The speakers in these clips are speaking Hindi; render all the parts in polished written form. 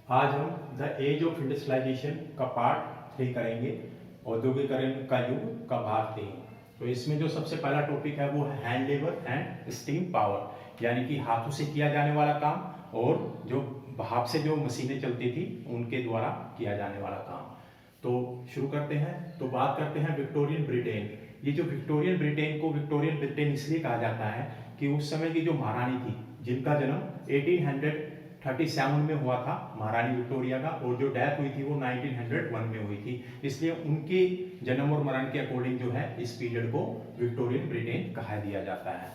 आज हम द एज ऑफ इंडस्ट्रियलाइजेशन का पार्ट 3 करेंगे, औद्योगिकरण का युग का भाग 3। तो इसमें जो सबसे पहला टॉपिक है वो है hand labour and steam power, यानी कि हाथों से किया जाने वाला काम और जो भाप से जो मशीनें चलती थी उनके द्वारा किया जाने वाला काम। तो शुरू करते हैं। तो बात करते हैं विक्टोरियन ब्रिटेन। ये जो विक्टोरियन ब्रिटेन को विक्टोरियन ब्रिटेन इसलिए कहा जाता है कि उस समय की जो महारानी थी, जिनका जन्म 1837 में हुआ था, महारानी विक्टोरिया का, और जो डेथ हुई थी वो 1901 में हुई थी, इसलिए उनके जन्म और मरण के अकॉर्डिंग जो है इस पीरियड को विक्टोरियन ब्रिटेन कहा दिया जाता है।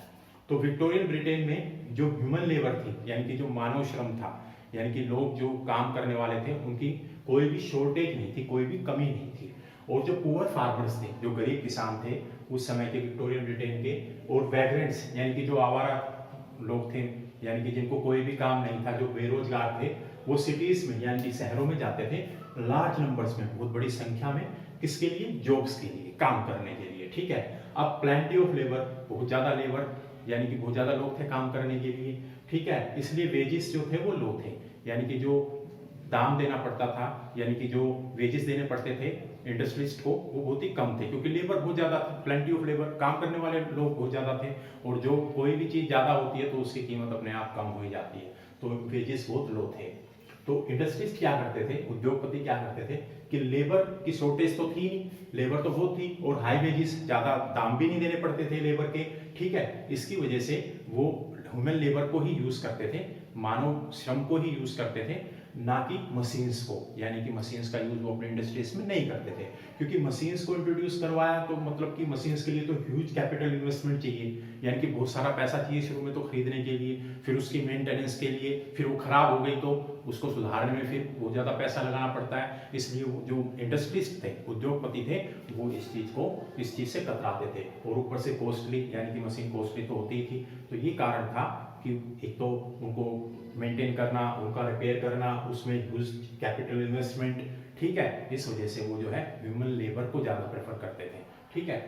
तो विक्टोरियन ब्रिटेन में जो ह्यूमन लेबर थी, यानी कि जो मानव श्रम था, यानी कि लोग जो काम करने वाले थे, उनकी कोई भी शॉर्टेज नहीं थी, कोई भी कमी नहीं थी। और जो पुअर फार्मर्स थे, जो गरीब किसान थे उस समय के विक्टोरियन ब्रिटेन के, और वैग्रेंट्स यानी कि जो आवारा लोग थे, यानी कि जिनको कोई भी काम नहीं था, जो बेरोजगार थे, वो सिटीज में यानी कि शहरों में जाते थे लार्ज नंबर्स में, बहुत बड़ी संख्या में। किसके लिए? जॉब्स के लिए, काम करने के लिए। ठीक है। अब प्लेंटी ऑफ लेबर, बहुत ज्यादा लेबर यानी कि बहुत ज्यादा लोग थे काम करने के लिए। ठीक है। इसलिए वेजेस जो थे वो लो थे, यानी कि जो दाम देना पड़ता था, यानी कि जो वेजेस देने पड़ते थे इंडस्ट्रिस्ट को, वो बहुत ही कम थे, क्योंकि लेबर बहुत ज्यादा था, प्लेंटी ऑफ लेबर, काम करने वाले लोग बहुत ज्यादा थे। और जो कोई भी चीज ज्यादा होती है तो उसकी कीमत अपने आप कम हो जाती है, तो वेजेस बहुत लो थे। तो इंडस्ट्रीज क्या करते थे, उद्योगपति क्या करते थे कि लेबर की शॉर्टेज तो थी नहीं, लेबर तो बहुत थी, और हाई वेजेस, ज्यादा दाम भी नहीं देने पड़ते थे लेबर के। ठीक है। इसकी वजह से वो ह्यूमन लेबर को ही यूज करते थे, मानव श्रम को ही यूज करते थे, ना कि मशीन्स को। यानी कि मशीन्स का यूज वो अपने इंडस्ट्रीज में नहीं करते थे, क्योंकि मशीन्स को इंट्रोड्यूस करवाया तो मतलब कि मशीन्स के लिए तो ह्यूज कैपिटल इन्वेस्टमेंट चाहिए, यानी कि बहुत सारा पैसा चाहिए शुरू में तो खरीदने के लिए, फिर उसकी मेंटेनेंस के लिए, फिर वो खराब हो गई तो उसको सुधारने में फिर बहुत ज्यादा पैसा लगाना पड़ता है। इसलिए वो जो इंडस्ट्रीज थे, उद्योगपति थे, वो इस चीज से कतराते थे। और ऊपर से कॉस्टली, यानी कि मशीन कॉस्टली तो होती ही थी। तो ये कारण था कि एक तो उनको मेंटेन करना, उनका रिपेयर करना, उसमें यूज कैपिटल इन्वेस्टमेंट। ठीक है। इस वजह से वो जो है ह्यूमन लेबर को ज्यादा प्रेफर करते थे। ठीक है।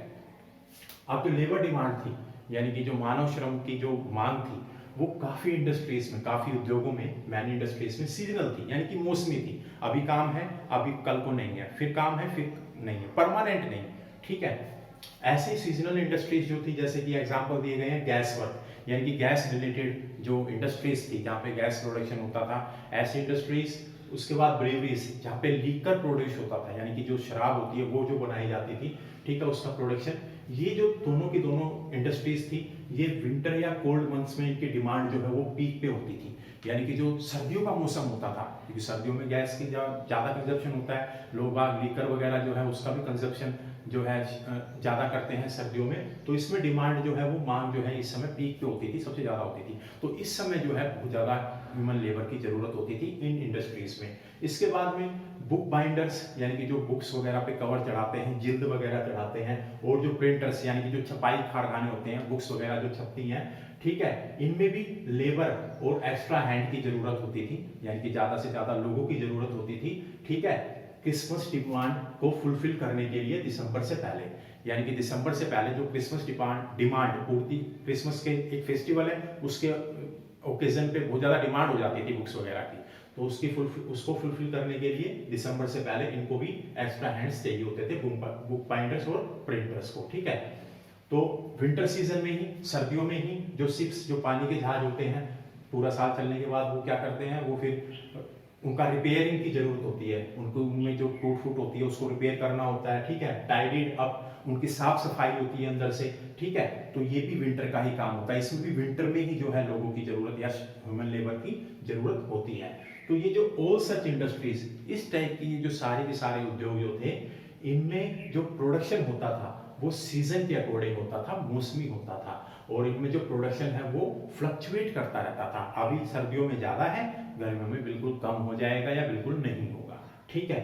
अब जो लेबर डिमांड थी, यानी कि जो मानव श्रम की जो मांग थी, वो काफी इंडस्ट्रीज में, काफी उद्योगों में, मैनी इंडस्ट्रीज में सीजनल थी, यानी कि मौसमी थी। अभी काम है, अभी कल को नहीं है, फिर काम है, फिर नहीं है, परमानेंट नहीं। ठीक है। ऐसे सीजनल इंडस्ट्रीज जो थी, जैसे कि एग्जांपल दिए गए हैं गैस वर्क, यानी कि गैस रिलेटेड जो इंडस्ट्रीज थी जहाँ पे गैस प्रोडक्शन होता था, ऐसी इंडस्ट्रीज। उसके बाद ब्रेवरीज, जहाँ पे लीकर प्रोड्यूस होता था, यानी कि जो शराब होती है वो जो बनाई जाती थी, ठीक है, उसका प्रोडक्शन। ये जो दोनों की दोनों इंडस्ट्रीज थी, ये विंटर या कोल्ड मंथ्स में इनकी डिमांड जो है वो पीक पे होती थी, यानी कि जो सर्दियों का मौसम होता था, क्योंकि सर्दियों में गैस की ज्यादा कंजप्शन होता है, लोग बाग लीकर वगैरह जो है उसका भी कंजप्शन जो है ज्यादा करते हैं सर्दियों में। तो इसमें डिमांड जो है वो, मांग जो है इस समय पीक पे होती थी, सबसे ज्यादा होती थी। तो इस समय जो है बहुत ज्यादा ह्यूमन लेबर की जरूरत होती थी इन इंडस्ट्रीज में। इसके बाद में बुक बाइंडर्स, यानी कि जो बुक्स वगैरह पे कवर चढ़ाते हैं, जिल्द वगैरह चढ़ाते हैं, और जो प्रिंटर्स, यानी कि जो छपाई कारखाने होते हैं, बुक्स वगैरह जो छपती हैं, ठीक है, इनमें भी लेबर और एक्स्ट्रा हैंड की जरूरत होती थी, यानी कि ज्यादा से ज्यादा लोगों की जरूरत होती थी। ठीक है। क्रिसमस डिमांड को फुलफिल करने के लिए दिसंबर से पहले, यानी कि दिसंबर से पहले जो क्रिसमस डिमांड पूर्ति, क्रिसमस के एक फेस्टिवल है, उसके ओकेजन पे बहुत ज्यादा डिमांड हो जाती थी बुक्स वगैरह की, तो उसको फुलफिल करने के लिए दिसंबर से पहले इनको भी एक्स्ट्रा हैंड्स चाहिए होते थे, बुक बाइंडर्स और प्रिंटर्स को। ठीक है। तो विंटर सीजन में ही, सर्दियों में ही, जो शिप्स, जो पानी के जहाज होते हैं, पूरा साल चलने के बाद वो क्या करते हैं, वो फिर उनका रिपेयरिंग की जरूरत होती है, उनको उनमें जो टूट फूट होती है उसको रिपेयर करना होता है। ठीक है। टाइडिड अप, उनकी साफ सफाई होती है अंदर से। ठीक है। तो ये भी विंटर का ही काम होता है, इसमें भी विंटर में ही जो है लोगों की जरूरत या ह्यूमन लेबर की जरूरत होती है। तो ये जो ऑल सच इंडस्ट्रीज, इस टाइप की जो सारे के सारे उद्योग जो थे, इनमें जो प्रोडक्शन होता था वो सीजन के अकॉर्डिंग होता था, मौसमी होता था, और इनमें जो प्रोडक्शन है वो फ्लक्चुएट करता रहता था। अभी सर्दियों में ज्यादा है, गर्मियों में बिल्कुल कम हो जाएगा या बिल्कुल नहीं होगा। ठीक है।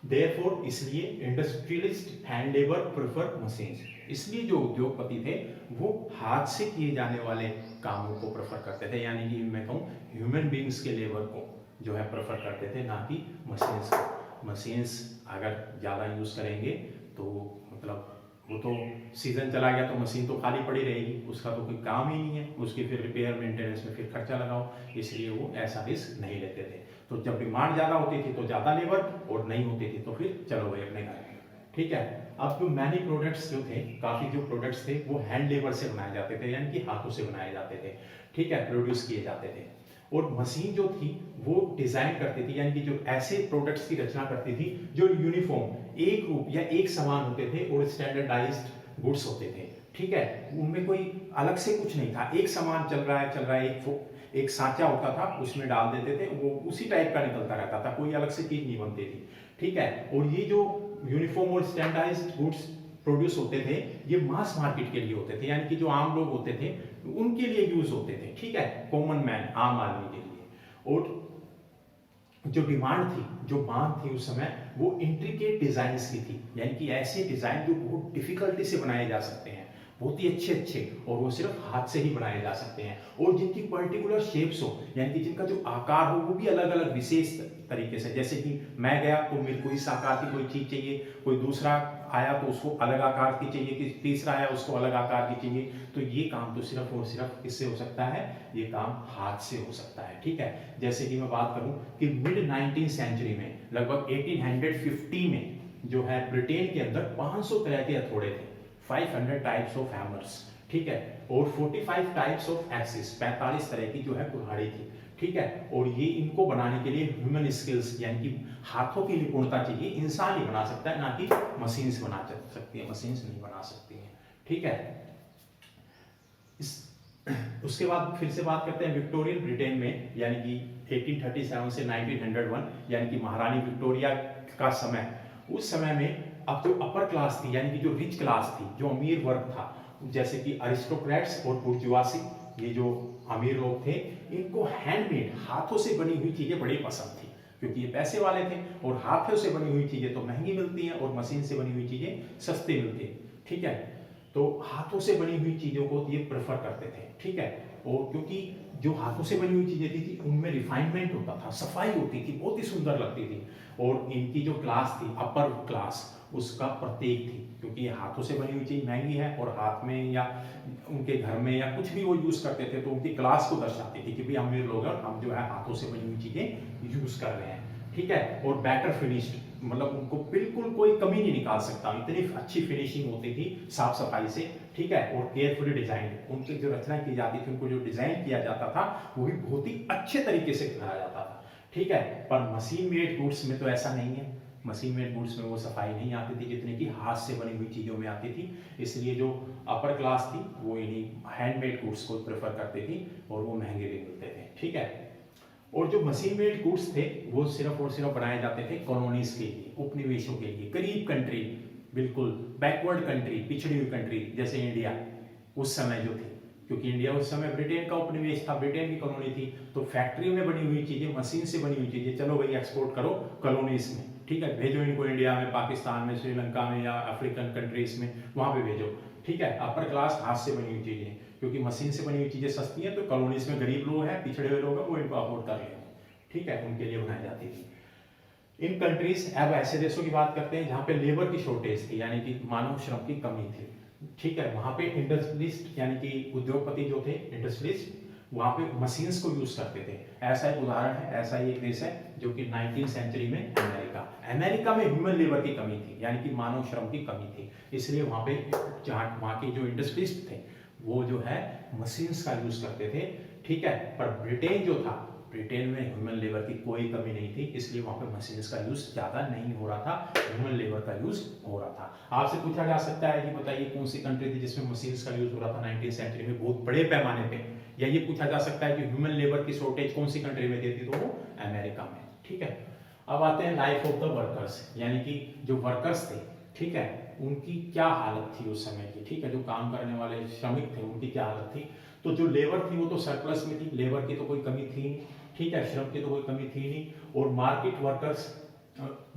देयरफॉर, इसलिए industrialist hand labour prefer machines, इसलिए जो उद्योगपति थे वो हाथ से किए जाने वाले कामों को प्रेफर करते थे, यानी कि मैं कहूँ ह्यूमन बींग्स के लेबर को जो है प्रेफर करते थे, ना कि मशीन्स को। मशीन्स अगर ज्यादा यूज करेंगे तो मतलब वो तो सीजन चला गया तो मशीन तो खाली पड़ी रहेगी, उसका तो कोई काम ही नहीं है, उसकी फिर रिपेयर मेंटेनेंस में फिर खर्चा लगाओ, इसलिए वो ऐसा रिस्क नहीं लेते थे। तो जब डिमांड ज़्यादा होती थी तो ज़्यादा लेबर, और नहीं होती थी तो फिर चलो भाई अपने घर। ठीक है। अब जो मैनी प्रोडक्ट्स जो थे, काफ़ी जो प्रोडक्ट्स थे वो हैंड लेबर से बनाए जाते थे, यानी कि हाथों से बनाए जाते थे। ठीक है, प्रोड्यूस किए जाते थे। और मशीन जो थी वो डिजाइन करती थी, यानी कि जो ऐसे प्रोडक्ट्स की रचना करती थी जो यूनिफॉर्म एक रूप या एक समान होते थे और स्टैंडर्डाइज्ड गुड्स होते थे। ठीक है, उनमें कोई अलग से कुछ नहीं था, एक समान चल रहा है, एक सांचा होता था, उसमें डाल देते थे, वो उसी टाइप का निकलता रहता था, कोई अलग से चीज नहीं बनती थी। ठीक है, और ये जो यूनिफॉर्म और स्टैंडर्डाइज्ड गुड्स प्रोड्यूस होते थे, ये मास मार्केट के लिए होते थे, यानी कि जो आम लोग होते थे उनके लिए यूज होते थे। ठीक है, कॉमन मैन, आम आदमी के लिए। और जो डिमांड थी, जो मांग थी उस समय, वो इंट्रिकेट डिजाइन्स की थी, यानी कि ऐसे डिजाइन जो बहुत डिफिकल्टी से बनाए जा सकते हैं, बहुत ही अच्छे अच्छे, और वो सिर्फ हाथ से ही बनाए जा सकते हैं, और जिनकी पर्टिकुलर शेप्स हो, यानी कि जिनका जो आकार हो वो भी अलग अलग विशेष तरीके से। जैसे कि मैं गया तो मेरे को इस आकार की कोई चीज चाहिए, कोई दूसरा आया तो उसको अलग आकार की चाहिए, कि तीसरा आया उसको अलग आकार की चाहिए। तो ये काम तो सिर्फ और सिर्फ किससे हो सकता है, ये काम हाथ से हो सकता है। ठीक है, जैसे कि मैं बात करूं कि मिड 19th सेंचुरी में, लगभग 1850 में जो है ब्रिटेन के अंदर 500 तरह के हथौड़े थे, 500 टाइप्स ऑफ हैमर्स। ठीक है, और 45 टाइप्स ऑफ एक्सिस, 45 तरह की जो है कुल्हाड़ी थी। ठीक है, और ये इनको बनाने के लिए ह्यूमन स्किल्स, यानी कि हाथों की निपुणता चाहिए, इंसान ही बना सकता है, ना कि मशीन्स बना सकती है, मशीन्स नहीं बना सकती हैं। ठीक है, उसके बाद फिर से बात करते हैं विक्टोरियन ब्रिटेन में, यानी कि 1837 से 1901, यानी कि महारानी विक्टोरिया का समय। उस समय में अब जो अपर क्लास थी, यानी कि जो रिच क्लास थी, जो अमीर वर्ग था, जैसे कि अरिस्टोक्रेट्स और बुर्जुआसी, ये जो अमीर लोग थे, इनको हैंडमेड, हाथों से बनी हुई चीजें बड़ी पसंद थी, क्योंकि ये पैसे वाले थे, और हाथों से बनी हुई चीजें तो महंगी मिलती हैं और मशीन से बनी हुई चीजें सस्ती मिलती हैं। ठीक है, तो हाथों से बनी हुई चीजों को ये प्रेफर करते थे। ठीक है, और क्योंकि जो हाथों से बनी हुई चीजें थी उनमें रिफाइनमेंट होता था, सफाई होती थी, बहुत ही सुंदर लगती थी, और इनकी जो क्लास थी, अपर क्लास, उसका प्रतीक थी, क्योंकि ये हाथों से बनी हुई चीज महंगी है, और हाथ में या उनके घर में या कुछ भी वो यूज करते थे, तो उनकी क्लास को दर्शाती थी कि भाई अमीर लोग हैं, हम जो है हाथों से बनी हुई चीजें यूज कर रहे हैं। ठीक है, और बेटर फिनिश्ड, मतलब उनको बिल्कुल कोई कमी नहीं निकाल सकता, इतनी अच्छी फिनिशिंग होती थी साफ सफाई से। ठीक है, और केयरफुली डिजाइन, उनकी जो रचना की जाती थी, उनको जो डिजाइन किया जाता था, वो भी बहुत ही अच्छे तरीके से बनाया जाता था। ठीक है, पर मशीन मेड गुड्स में तो ऐसा नहीं है, मशीन मेड गुड्स में वो सफाई नहीं आती थी जितने की हाथ से बनी हुई चीजों में आती थी। इसलिए जो अपर क्लास थी वो इन्हीं हैंडमेड गुड्स को प्रेफर करती थी, और वो महंगे भी मिलते थे। ठीक है, और जो मशीन मेड गुड्स थे वो सिर्फ और सिर्फ बनाए जाते थे कॉलोनीज के लिए, उपनिवेशों के लिए, गरीब कंट्री, बिल्कुल बैकवर्ड कंट्री, पिछड़ी हुई कंट्री, जैसे इंडिया उस समय जो थी, क्योंकि इंडिया उस समय ब्रिटेन का उपनिवेश था, ब्रिटेन की कॉलोनी थी, तो फैक्ट्री में बनी हुई चीजें, मशीन से बनी हुई चीजें, चलो भाई एक्सपोर्ट करो कॉलोनीज में। ठीक है, भेजो इनको इंडिया में, पाकिस्तान में, श्रीलंका में, या अफ्रीकन कंट्रीज में, वहां पे भेजो। ठीक है, अपर क्लास हाथ से बनी हुई चीजें, क्योंकि मशीन से बनी हुई चीजें सस्ती हैं, तो कॉलोनीज में गरीब लोग हैं, पिछड़े हुए लोग हैं, वो इनको अफोर्ड कर लेंगे। ठीक है, उनके लिए बनाई जाती थी। इन कंट्रीज, अब ऐसे देशों की बात करते हैं जहां पे लेबर की शॉर्टेज थी, यानी कि मानव श्रम की कमी थी। ठीक है, वहां पे इंडस्ट्रियलिस्ट, यानी कि उद्योगपति जो थे, इंडस्ट्रियलिस्ट, वहां पे मशीन्स को यूज करते थे। ऐसा एक उदाहरण है, ऐसा ही एक देश है जो कि 19th सेंचुरी में अमेरिका में ह्यूमन लेबर की कमी थी, यानी कि मानव श्रम की कमी थी, इसलिए वहां पे जहां वहां के जो इंडस्ट्रियलिस्ट थे वो जो है मशीन्स का यूज करते थे। ठीक है, पर ब्रिटेन जो था, ब्रिटेन में ह्यूमन लेबर की कोई कमी नहीं थी, इसलिए वहां पे मशीन्स का यूज ज्यादा नहीं हो रहा था, ह्यूमन लेबर का यूज हो रहा था। आपसे पूछा जा सकता है कि बताइए कौन सी कंट्री थी जिसमें मशीन्स का यूज हो रहा था 19th सेंचुरी में बहुत बड़े पैमाने पे, या ये पूछा जा सकता है कि ह्यूमन लेबर की शॉर्टेज कौन सी कंट्री में थी, तो वो अमेरिका में। ठीक है, अब आते हैं लाइफ ऑफ द वर्कर्स, यानी कि जो वर्कर्स थे, ठीक है, उनकी क्या हालत थी उस समय की। ठीक है, जो काम करने वाले श्रमिक थे उनकी क्या हालत थी। तो जो लेबर थी वो तो सरप्लस में थी, लेबर की तो कोई कमी थी नहीं। ठीक है, श्रम की तो कोई कमी थी नहीं, और मार्केट वर्कर्स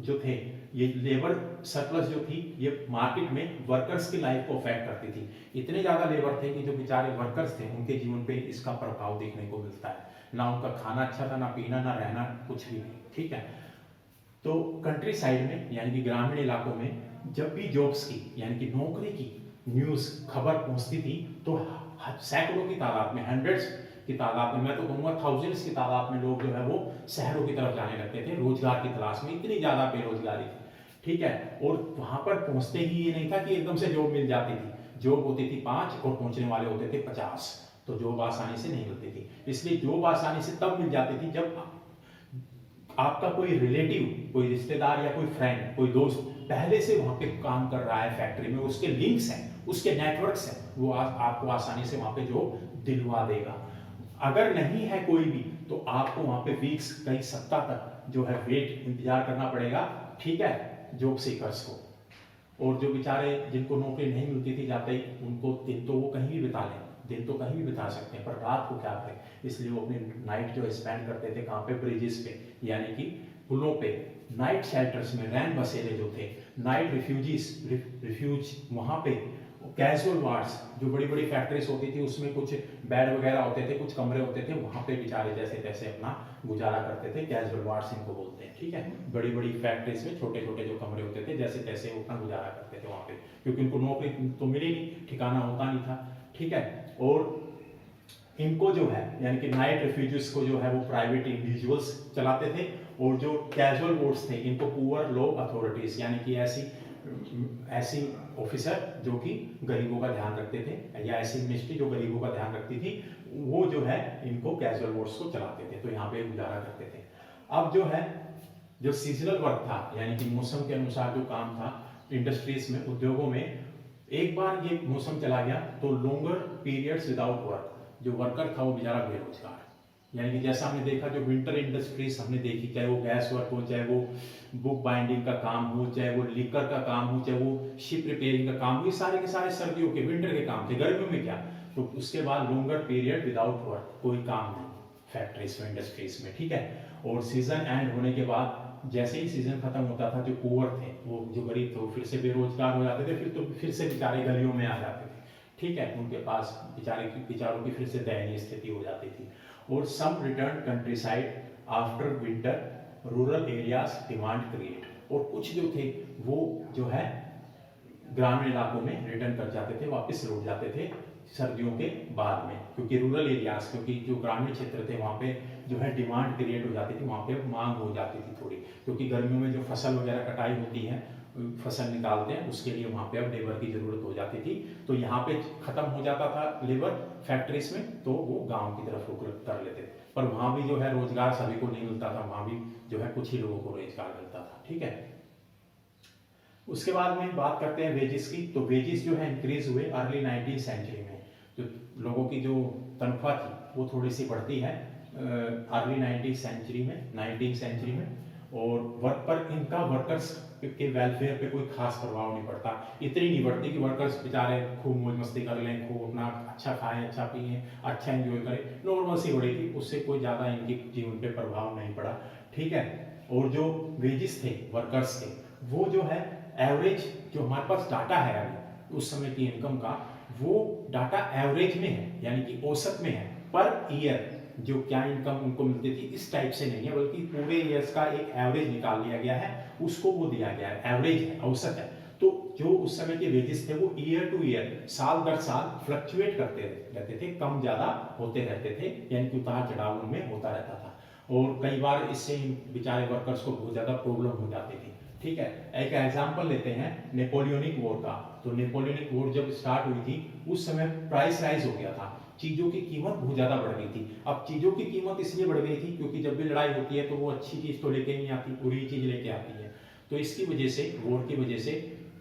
जो थे, ये लेबर सरप्लस जो थी, ये मार्केट में वर्कर्स की लाइफ को अफेक्ट करती थी। इतने ज्यादा लेबर थे कि जो बेचारे वर्कर्स थे उनके जीवन पे इसका प्रभाव देखने को मिलता है, ना उनका खाना अच्छा था, ना पीना, ना रहना, कुछ भी नहीं। ठीक है, तो कंट्री साइड में, यानी कि ग्रामीण इलाकों में जब भी जॉब्स की यानी कि नौकरी की न्यूज़ खबर पहुंचती थी तो सैकड़ों की तादाद में, हंड्रेड्स की तादाद में, मैं तो कहूँगा थाउजेंड्स की तादाद में लोग जो है वो शहरों की तरफ जाने लगते थे रोजगार की तलाश में, इतनी ज़्यादा बेरोजगारी थी। ठीक है, और वहां पर पहुंचते ही ये नहीं था कि एकदम से जॉब मिल जाती थी, जॉब होती थी 5 और पहुंचने वाले होते थे 50, तो जॉब आसानी से नहीं मिलती थी। इसलिए जॉब आसानी से तब मिल जाती थी जब आपका कोई रिलेटिव, कोई रिश्तेदार या कोई फ्रेंड, कोई दोस्त पहले से वहां पे काम कर रहा है फैक्ट्री में, उसके लिंक्स हैं, उसके नेटवर्क्स हैं, वो आपको आसानी से वहां पे जॉब दिलवा देगा। अगर नहीं है कोई भी तो आपको वहां पे वीक्स, कई सप्ताह तक जो है वेट, इंतजार करना पड़ेगा, ठीक है, जॉब सीकर्स को। और जो बेचारे जिनको नौकरी नहीं मिलती थी जाते ही, उनको दिन तो वो कहीं भी बिता लें, दिन तो कहीं भी बिता सकते हैं, पर रात को क्या करें, इसलिए वो अपनी नाइट जो स्पेंड करते थे कहाँ पे, ब्रिजेस पे, यानी कि पुलों पे, नाइट शेल्टर्स में, रैन बसेरे जो थे, नाइट रिफ्यूज वहाँ पे, कैजुअल वार्ड्स, जो बड़ी बड़ी फैक्ट्रीज होती थी उसमें कुछ बेड वगैरह होते थे, कुछ कमरे होते थे, वहाँ पे बेचारे जैसे तैसे अपना गुजारा करते थे, कैजुअल वार्ड्स इनको बोलते हैं। ठीक है, बड़ी बड़ी फैक्ट्रीज में छोटे छोटे जो कमरे होते थे, जैसे तैसे वो अपना गुजारा करते थे वहाँ पे, क्योंकि उनको नौकरी तो मिली नहीं, ठिकाना होता नहीं था। ठीक है, और इनको जो है यानी कि नाइट रिफ्यूजीज को जो है वो प्राइवेट इंडिविजुअल्स चलाते थे, और जो कैजुअल वार्ड्स थे इनको पुअर लो अथॉरिटीज यानी कि ऐसी ऑफिसर जो कि गरीबों का ध्यान रखते थे, या ऐसी मिनिस्ट्री जो गरीबों का ध्यान रखती थी, वो जो है इनको कैजुअल वार्ड्स को चलाते थे, तो यहाँ पे गुजारा करते थे। अब जो है जो सीजनल वर्क था यानी कि मौसम के अनुसार जो काम था इंडस्ट्रीज में, उद्योगों में, एक बार ये मौसम चला गया तो लॉन्गर पीरियड्स विदाउट वर्क, जो वर्कर था वो बेचारा बेरोजगार, यानी कि जैसा हमने देखा जो विंटर इंडस्ट्रीज हमने देखी, चाहे वो गैस वर्क हो, चाहे वो बुक बाइंडिंग का काम हो, चाहे वो लिकर का काम हो, चाहे वो शिप रिपेयरिंग का काम हो, ये सारे के सारे सर्दियों के, विंटर के काम थे। गर्मियों में क्या, तो उसके बाद लॉन्गर पीरियड विदाउट वर्क, कोई काम नहीं फैक्ट्रीज में, इंडस्ट्रीज में। ठीक है, और सीजन एंड होने के बाद जैसे ही सीजन खत्म होता था, जो पुअर थे, वो जो गरीब थे, वो फिर से बेरोजगार हो जाते थे, फिर से बेचारे गलियों में आ जाते थे। ठीक है, उनके पास बेचारों की फिर से दयनीय स्थिति हो जाती थी। और some return country side after winter, rural areas demand create, और कुछ जो थे वो जो है ग्रामीण इलाकों में रिटर्न कर जाते थे, वापस लौट जाते थे सर्दियों के बाद में, क्योंकि रूरल एरियाज, क्योंकि जो ग्रामीण क्षेत्र थे वहाँ पे जो है डिमांड क्रिएट हो जाती थी, वहाँ पे मांग हो जाती थी थोड़ी, क्योंकि गर्मियों में जो फसल वगैरह कटाई होती है, फसल निकालते हैं, उसके लिए वहाँ पे अब लेबर की जरूरत हो जाती थी, तो यहाँ पे खत्म हो जाता था लेबर फैक्ट्रीज में, तो वो गांव की तरफ रुख कर लेते थे, पर वहाँ भी जो है रोजगार सभी को नहीं मिलता था, वहाँ भी जो है कुछ ही लोगों को रोजगार मिलता था। ठीक है, उसके बाद में बात करते हैं वेजेस की, तो वेजेस जो है इंक्रीज हुए अर्ली 19th सेंचुरी में, जो लोगों की जो तनख्वाह थी वो थोड़ी सी बढ़ती है अर्ली 19th सेंचुरी में, और वर्क पर इनका वर्कर्स के वेलफेयर पे कोई खास प्रभाव नहीं पड़ता, इतनी नहीं बढ़ती कि वर्कर्स बेचारे खूब मौज मस्ती कर लें, खूब अपना अच्छा खाएं, अच्छा पिए, अच्छा एंजॉय करें, नॉर्मल सी बढ़ी थी, उससे कोई ज़्यादा इनके जीवन पे प्रभाव नहीं पड़ा। ठीक है, और जो वेजेस थे वर्कर्स के, वो जो है एवरेज, जो हमारे पास डाटा है अभी उस समय की इनकम का, वो डाटा एवरेज में है, यानी कि औसत में है, पर ईयर जो क्या इनकम उनको मिलती थी इस टाइप से नहीं है, बल्कि पूरे ईयर्स का एक एवरेज निकाल लिया गया है, उसको वो दिया गया है, एवरेज है, औसत है। तो जो उस समय के वेजेस थे वो ईयर टू ईयर, साल दर साल फ्लक्चुएट करते रहते थे, कम ज्यादा होते रहते थे, यानी कि उतार चढ़ाव उनमें होता रहता था, और कई बार इससे बेचारे वर्कर्स को बहुत ज्यादा प्रॉब्लम हो जाती थी। ठीक है, एक एग्जांपल लेते हैं नेपोलियनिक वॉर का, तो नेपोलियनिक वॉर जब स्टार्ट हुई थी उस समय प्राइस राइज हो गया था, चीजों की कीमत बहुत ज्यादा बढ़ गई थी। अब चीजों की कीमत इसलिए बढ़ गई थी क्योंकि जब भी लड़ाई होती है तो वो अच्छी चीज तो लेके नहीं आती, बुरी चीज लेके आती है, तो इसकी वजह से, वॉर की वजह से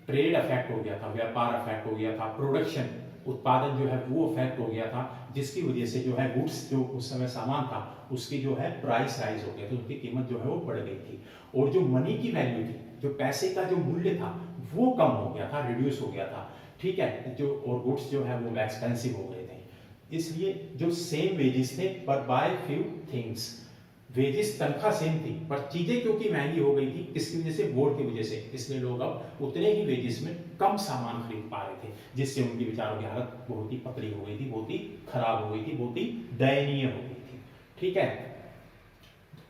ट्रेड अफेक्ट हो गया था, व्यापार अफेक्ट हो गया था, प्रोडक्शन, उत्पादन जो है वो अफेक्ट हो गया था, जिसकी वजह से जो है गुड्स, जो उस समय सामान था उसकी जो है प्राइस राइज हो गया, तो उनकी कीमत जो है वो बढ़ गई थी, और जो मनी की वैल्यू थी, जो पैसे का जो मूल्य था वो कम हो गया था, रिड्यूस हो गया था। ठीक है, जो और गुड्स जो है वो एक्सपेंसिव हो गए थे, इसलिए जो सेम वेजेस थे पर बाय फ्यू थिंग्स, वेजेस तनख्वाह सेम थी पर चीजें क्योंकि महंगी हो गई थी, किसकी वजह से, वॉर की वजह से, इसलिए लोग अब उतने ही वेजेस में कम सामान खरीद पा रहे थे, जिससे उनकी बेचारों की हालत बहुत ही पतली हो गई थी, बहुत ही खराब हो गई थी, बहुत ही दयनीय हो गई थी। ठीक है,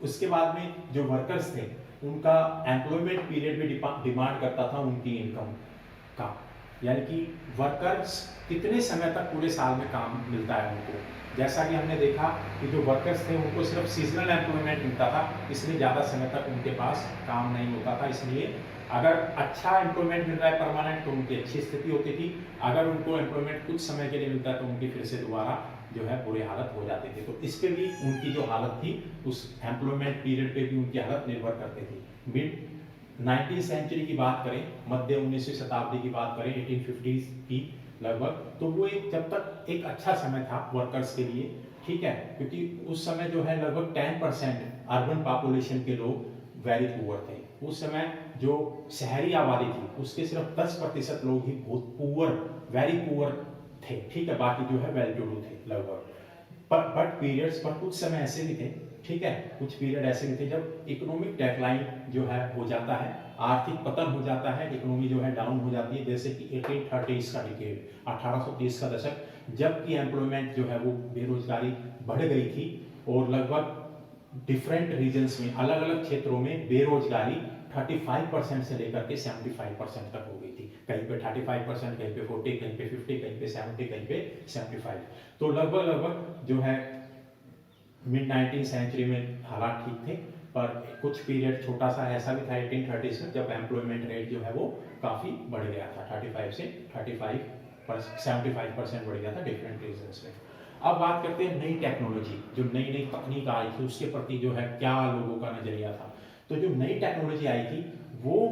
उसके बाद में जो वर्कर्स थे उनका एम्प्लॉयमेंट पीरियड भी डिमांड करता था उनकी इनकम का, यानी कि वर्कर्स कितने समय तक पूरे साल में काम मिलता है उनको। जैसा कि हमने देखा कि जो वर्कर्स थे उनको सिर्फ सीजनल एम्प्लॉयमेंट मिलता था, इसलिए ज़्यादा समय तक उनके पास काम नहीं होता था। इसलिए अगर अच्छा एम्प्लॉयमेंट मिल रहा है परमानेंट तो उनकी अच्छी स्थिति होती थी, अगर उनको एम्प्लॉयमेंट कुछ समय के लिए मिलता है तो उनकी फिर से दोबारा जो है बुरी हालत हो जाती थी। तो इस पे भी उनकी जो हालत थी उस एम्प्लॉयमेंट पीरियड पे भी उनकी हालत निर्भर करती थी। मिड 19वीं सेंचुरी की बात करें, मध्य 19वीं शताब्दी की बात करें, 1850s की लगभग, तो वो एक जब तक एक अच्छा समय था वर्कर्स के लिए, ठीक है, क्योंकि उस समय जो है लगभग 10% अर्बन पॉपुलेशन के लोग वेरी पुअर थे। उस समय जो शहरी आबादी थी उसके सिर्फ 10% लोग ही बहुत पुअर, वेरी पुअर थे, ठीक है, बाकी जो है वेल टू डू थे लगभग। बट पीरियड्स पर कुछ समय ऐसे भी थे, ठीक है, कुछ पीरियड ऐसे भी थे जब इकोनॉमिक डेक्लाइन जो है हो जाता है, आर्थिक पतन हो जाता है, इकोनॉमी जो है डाउन हो जाती है, जैसे कि 1830s का डिकेड, 1830 का दशक, जबकि एम्प्लॉयमेंट जो है वो बेरोजगारी बढ़ गई थी और लगभग डिफरेंट रीजन्स में, अलग अलग क्षेत्रों में बेरोजगारी 35% से लेकर के 75% तक हो गई थी। कहीं पे 35%, कहीं पे 40, कहीं पे 50, कहीं पे 70, कहीं पे 75। तो लगभग जो है मिड 19वीं सेंचुरी में हालात ठीक थे, पर कुछ पीरियड छोटा सा ऐसा भी था 1830s में जब एम्प्लॉयमेंट रेट जो है वो काफ़ी बढ़ गया था, 35 से 75% बढ़ गया था डिफरेंट रीजन्स में। अब बात करते हैं नई टेक्नोलॉजी, जो नई नई तकनीक आई थी उसके प्रति जो है क्या लोगों का नजरिया था। तो जो नई टेक्नोलॉजी आई थी, वो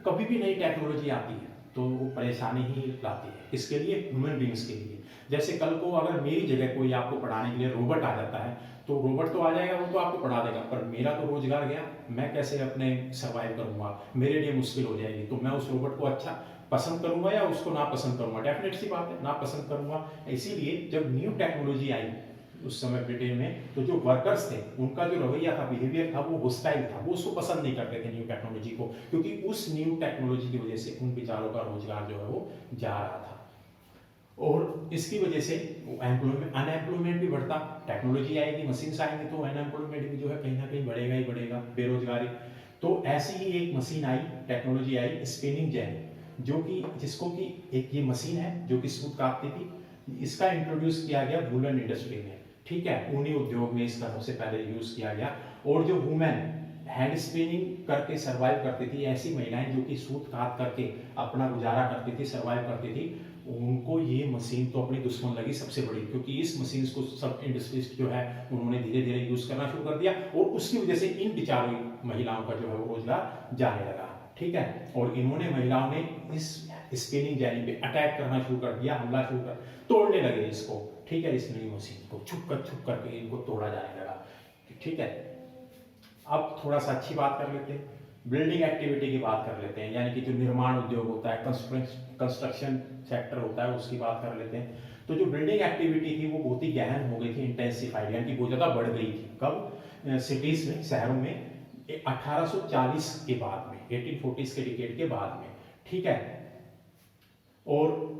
कभी भी नई टेक्नोलॉजी आती है तो वो परेशानी ही लाती है। किसके लिए? ह्यूमन बींग्स के लिए। जैसे कल को अगर मेरी जगह कोई आपको पढ़ाने के लिए रोबोट आ जाता है, तो रोबोट तो आ जाएगा, वो तो आपको पढ़ा देगा, पर मेरा तो रोजगार गया, मैं कैसे अपने सर्वाइव करूंगा, मेरे लिए मुश्किल हो जाएगी। तो मैं उस रोबोट को अच्छा पसंद करूंगा या उसको ना पसंद करूंगा? डेफिनेट सी बात है, ना पसंद करूंगा। इसीलिए जब न्यू टेक्नोलॉजी आई उस समय ब्रिटेन में, तो जो वर्कर्स थे उनका जो रवैया था, बिहेवियर था, वो होस्टाइल था, वो उसको पसंद नहीं करते थे न्यू टेक्नोलॉजी को, क्योंकि उस न्यू टेक्नोलॉजी की वजह से उन बेचारों का रोजगार जो है वो जा रहा था और इसकी वजह से अनएम्प्लॉयमेंट भी बढ़ता। टेक्नोलॉजी आएगी, मशीन आएंगी, तो अनएम्प्लॉयमेंट भी जो है कहीं ना कहीं बढ़ेगा ही बढ़ेगा, बेरोजगारी। तो ऐसी ही एक मशीन आई, टेक्नोलॉजी आई, स्पिनिंग जेनी, जो कि जिसको कि एक ये मशीन है जो कि सूत काटती थी। इसका इंट्रोड्यूस किया गया वूलन इंडस्ट्री में, ठीक है, ऊनी उद्योग में इसका सबसे पहले यूज किया गया। और जो वुमेन हैंड स्पिनिंग करके सर्वाइव करती थी, ऐसी महिलाएं जो कि सूत काट करके अपना गुजारा करती थी, सर्वाइव करती थी, उनको ये मशीन तो अपनी दुश्मन लगी सबसे बड़ी, क्योंकि इस मशीन को सब इंडस्ट्रीज जो है उन्होंने धीरे धीरे यूज करना शुरू कर दिया और उसकी वजह से इन बिचारी महिलाओं का जो है वो रोजगार जाने लगा, ठीक है। और इन्होंने महिलाओं ने इस स्पिनिंग जेनी पे अटैक करना शुरू कर दिया, हमला शुरू कर, तोड़ने लगे इसको, ठीक है, इस नई मशीन को छुप करके इनको तोड़ा जाने लगा, ठीक है। अब थोड़ा सा अच्छी बात कर लेते हैं, बिल्डिंग एक्टिविटी की बात कर लेते हैं, यानी कि जो निर्माण उद्योग होता है, कंस्ट्रक्शन सेक्टर होता है, उसकी बात कर लेते हैं। तो जो बिल्डिंग एक्टिविटी थी वो बहुत ही गहन हो गई थी, इंटेंसिफाइड, यानी कि बहुत ज़्यादा बढ़ गई थी। कब? सिटीज में, शहरों में 1840 के बाद में, 1840s के डिकेड के बाद में, ठीक है। और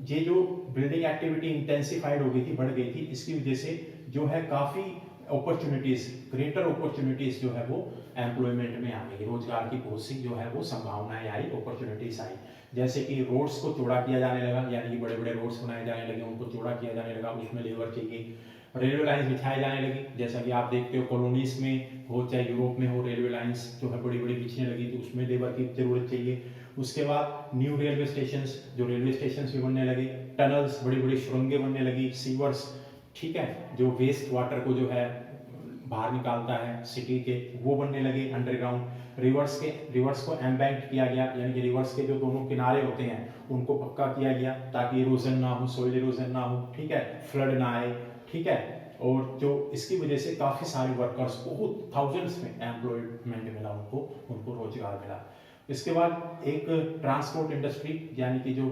ये जो बिल्डिंग एक्टिविटी इंटेंसिफाइड हो गई थी, बढ़ गई थी, इसकी वजह से जो है काफ़ी अपॉर्चुनिटीज, ग्रेटर अपॉर्चुनिटीज जो है वो एम्प्लॉयमेंट में आ गई, रोजगार की बहुत सी जो है वो संभावनाएं आई, अपॉर्चुनिटीज आई। जैसे कि रोड्स को चौड़ा किया जाने लगा, यानी कि बड़े बड़े रोड्स बनाए जाने लगे, उनको चौड़ा किया जाने लगा, उसमें लेबर चाहिए। रेलवे लाइन्स बिछाई जाने लगी, जैसा कि आप देखते हो कॉलोनीज में हो चाहे यूरोप में हो, रेलवे लाइन्स जो है बड़ी बड़ी बिछने लगी, तो उसमें लेबर की जरूरत चाहिए। उसके बाद न्यू रेलवे स्टेशन, जो रेलवे स्टेशन भी बनने लगे, टनल्स, बड़ी बड़ी सुरंगें बनने लगी, सीवर्स, ठीक है, जो वेस्ट वाटर को जो है बाहर निकालता है सिटी के, वो बनने लगे अंडरग्राउंड। रिवर्स को एम्बैंक्ड किया गया, यानी कि रिवर्स के जो दोनों किनारे होते हैं उनको पक्का किया गया ताकि इरोजन ना हो, सोइल इरोजन ना हो, ठीक है, फ्लड ना आए, ठीक है। और जो इसकी वजह से काफ़ी सारे वर्कर्स, बहुत थाउजेंड्स में एम्प्लॉयमेंट मिला उनको रोजगार मिला। इसके बाद एक ट्रांसपोर्ट इंडस्ट्री, यानी कि जो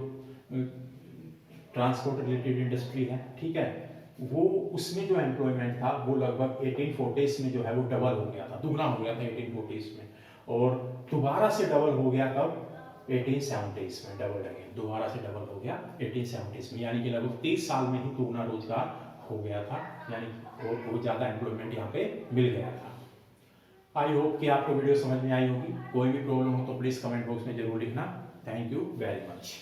ट्रांसपोर्ट रिलेटेड इंडस्ट्री है, ठीक है, वो उसमें जो एम्प्लॉयमेंट था वो लगभग 1840s में जो है वो डबल हो गया था, दुगना हो गया था 1840s में, और दोबारा से डबल हो गया कब? 1870s में, डबल अगेन, दोबारा से डबल हो गया 1870s में, यानी कि लगभग 30 साल में ही दुगना रोजगार हो गया था, यानी बहुत ज़्यादा एम्प्लॉयमेंट यहाँ पे मिल गया था। आई होप कि आपको वीडियो समझ में आई होगी। कोई भी प्रॉब्लम हो तो प्लीज़ कमेंट बॉक्स में जरूर लिखना। Thank you very much.